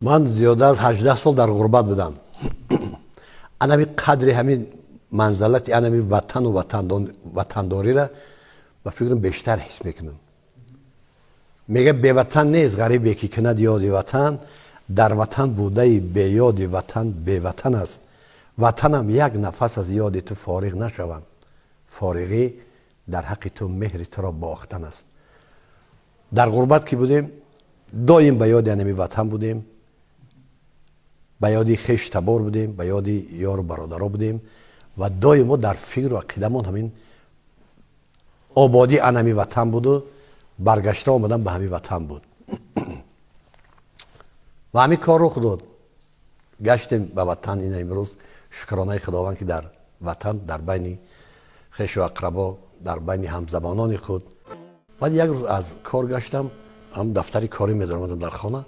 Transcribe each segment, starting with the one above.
من زیاده از 18 سال در غربت بودم. انمی قدر همین منزلت انمی وطن و وطنداری را به فکرم بیشتر حس میکنم. میگه بی وطن نیست غریبی که کند یاد وطن، در وطن بوده بی یاد وطن بی وطن است. وطنم یک نفس از یاد تو فارغ نشوم، فارغی در حق تو مهر تو را باختن است. در غربت که بودیم دایم به یاد انمی وطن بودیم، به یادی خویش تبار بودیم، به یادی یار و برادرها بودیم و دایم ما در فکر و عقیدمون همین آبادی انمی وطن بود و برگشته آمدن به همین وطن بود. و همین کار رخ داد. گشتیم به وطن. این امروز شکرانه خداوند که در وطن، در بین خویش و اقربا، در بین همزبانان خود. بعد یک روز از کار گشتم، هم دفتری کاری می‌دارم در خانه،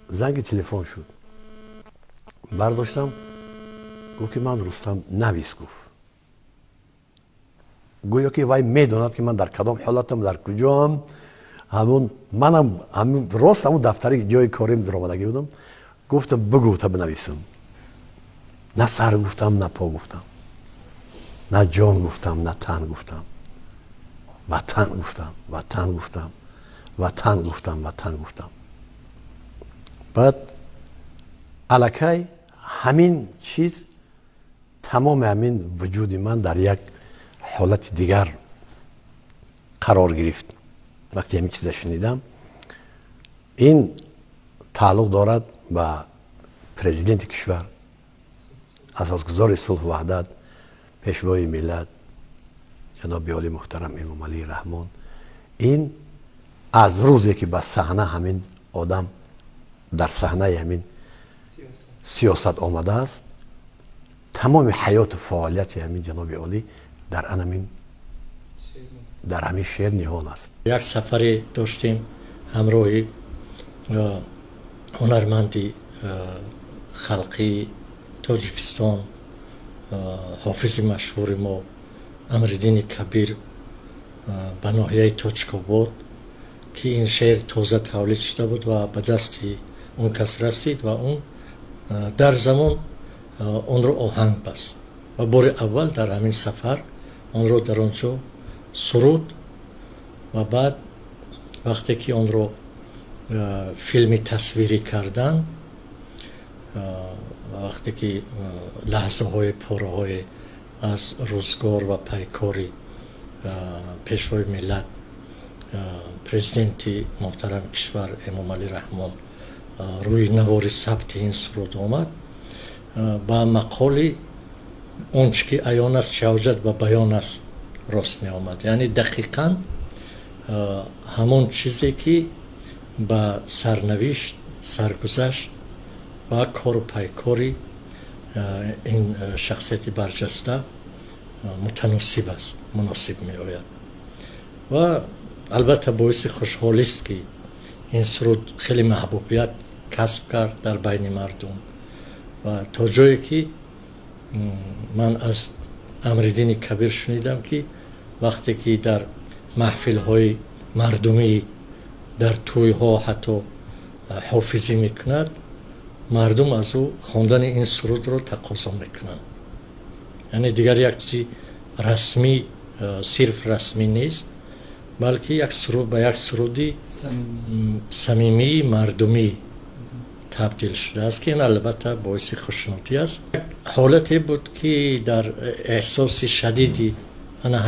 زنگ تلفن شد. برداشتم، گفت که من رستم نویس. گفت گویا که وای میدوند که من در کدام حالتم، در کجام. منم همون راست همون دفتری جای کاریم در آمدگی بودم. گفتم بگو تا بنویسم. نه سر گفتم، نه پا گفتم، نه جان گفتم، نه تن گفتم. وطن گفتم، وطن گفتم، وطن گفتم، وطن گفتم. بعد الکی همین چیز تمام همین وجود من در یک حالت دیگر قرار گرفت. وقتی همین چیز شنیدم، این تعلق دارد به پرزیدنت کشور، اساسگزار صلح و وحدت، پیشوای ملت جناب عالی محترم امام علی رحمان. این از روزی که به صحنه همین آدم در صحنه همین سیاست آمده است، تمام حیات و فعالیت همین جناب عالی در همین شهر نهان است. یک سفری داشتیم همراه هنرمندی خلقی تاجیکستان، حافظ مشهور ما امردین کبیر به ناحیه تاجیک‌آباد که این شعر تازه تولید شده بود و به دستی اون کس رسید و اون در زمان اون رو آهنگ بست و بار اول در همین سفر اون رو در آنجا سرود و بعد وقتی که اون رو فیلمی تصویری کردن، وقتی که لحظه های پاره های از روزگار و پیکاری پیشوای ملت پرزیدنتی محترم کشور امام علی رحمان روی نوار ثبت این سرود آمد، با مقالی اونچه که عیان است شوجد و بیان است راست می آمد. یعنی دقیقاً همون چیزی که با سرنوشت، سرگذشت و کار و پیکاری این شخصیت برجسته متناسب است، مناسب می آید. و البته باعث خوشحالی است که این سرود خیلی محبوبیت کسب کرد در بین مردم و تا جایی که من از امردین کبیر شنیدم که وقتی که در محفل های مردمی در توی ها حتی حافظی میکند، مردم از او خواندن این سرود رو تقاضا میکنند. یعنی دیگر یک چیز رسمی، صرف رسمی نیست، بلکه یک سرود به یک سرودی صمیمی مردمی تبدیل شده است که این البته باعث خوشنودی است. حالتی بود که در احساس شدیدی انا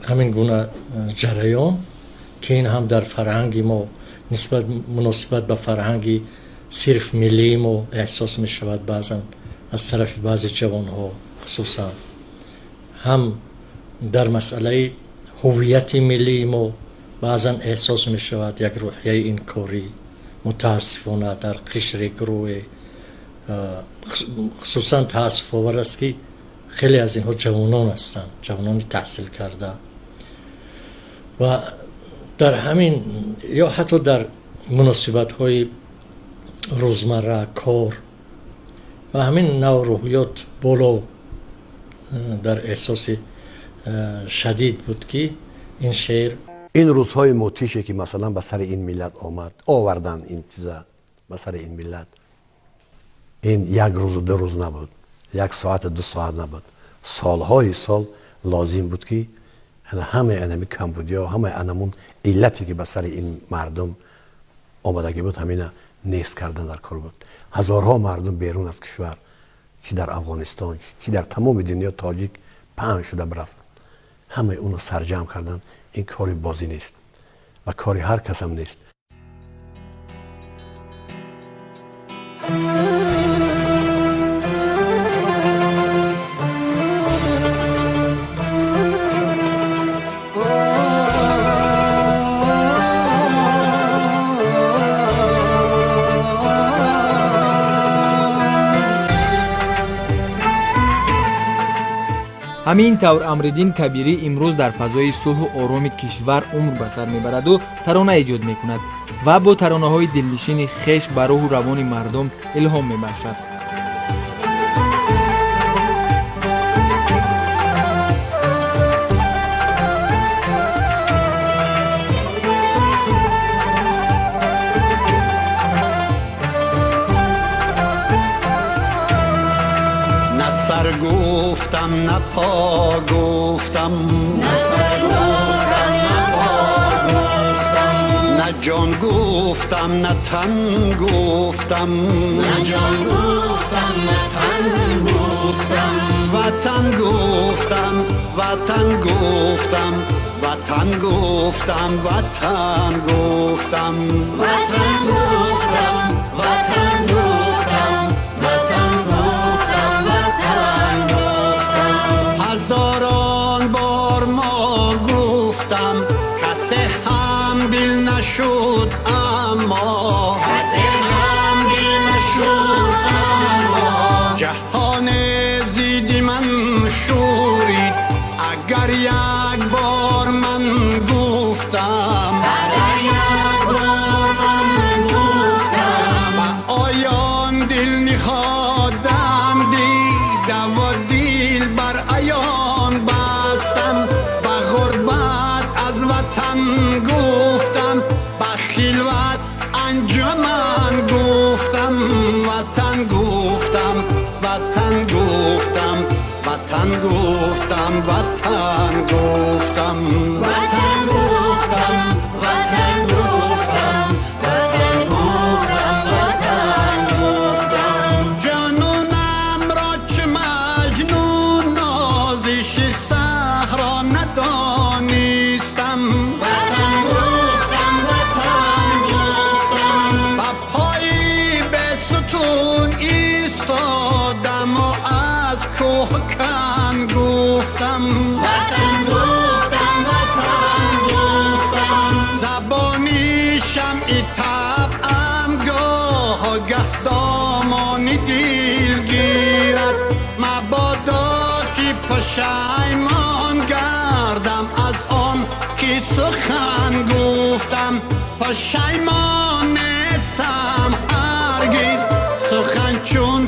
همین گونه جریان که این هم در فرهنگ ما مناسبت به فرهنگ صرف ملی ما احساس می شود بعضا از طرف بعضی جوان ها، خصوصا هم در مسئله هویت ملی ما بعضا احساس می شود یک روحیه انکاری متاسفانه در قشر گروه، خصوصا تاسف آور است که خیلی از اینها جوانان هستند، جوانان تحصیل کرده و در همین یا حتی در مناسبت های روزمره کار و همین نوع روحیات بالا در احساس شدید بود که این شعر این روزهای موتیشه که مثلا به سر این ملت آمد آوردن این چیزا به سر این ملت، این یک روز و 2 روز نبود، 1 ساعت 2 ساعت نبود، سالهای سال لازم بود که همه انمی کمبودیا، همه انمون علتی که به سر این مردم آمدگی بود همینه نیست کردن در کار بود. هزارها مردم بیرون از کشور، چی در افغانستان چی در تمام دنیا تاجیک پنج شده برفت، همه اونو سرجم کردن. این کاری بازی نیست و کاری هر کس هم نیست. همین طور امرالدین کبیری امروز در فضای صلح و آرام کشور عمر به سر میبرد و ترانه ایجاد میکند و با ترانه های دلنشین خویش به روح و روان مردم الهام میبخشد. سر گفتم نه پا گفتم، نه سر گفتم نه پا گفتم، نه جان گفتم نه تن گفتم، نه جان گفتم نه تن گفتم، وطن گفتم وطن گفتم، وطن گفتم وطن گفتم، وطن گفتم وطن گفتم، وطن گفتم وطن گفتم. هزاران بار ما گفتم کسی هم دل نشد، اما کسی هم دل نشد، اما جهان زیدی من شورید اگر یک بار من گفتم، اگر یک بار من گفتم و آیان دل نهادم دیده و دل بر عیان بستم، به غربت از وطن گفتم، به خلوت انجمن گفتم، وطن گفتم وطن گفتم، وطن گفتم وطن گفتم، وطن گفتم وطن گفتم، وطن گفتم وطن گفتم. جنونم را چه مجنون نازش صحرا ندانستم، وطن گفتم وطن گفتم. با پای به ستون ایستادم و از کوه کن گفتم، وطن گفتم وطن گفتم. زبانی شمع طبعم گاه گه دامان دل گیرد، مبادا که پشیمان گردم از آن که سخن گفتم، پشیمان نیستم هرگز سخن چون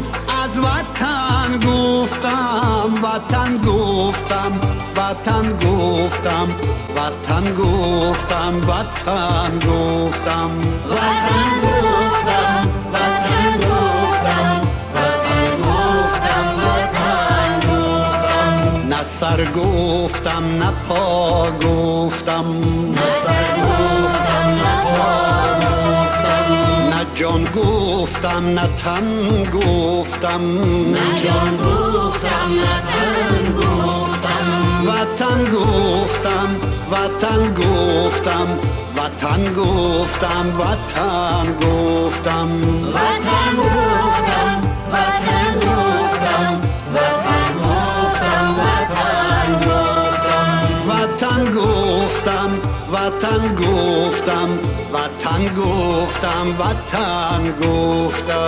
از وطن گفتم، وطن گفتم وطن گفتم، وطن گفتم وطن گفتم، وطن گفتم وطن گفتم، وطن گفتم وطن گفتم. نه سر گفتم نه پا گفتم، نه سر گفتم نه پا گفتم، نه جان گفتم نه تن گفتم، نه جان گفتم نه تن گفتم. وطن گفتم وطن گفتم، وطن گفتم وطن گفتم، وطن گفتم وطن گفتم، وطن گفتم وطن گفتم، وطن گفتم وطن گفتم، وطن گفتم وطن گفتم.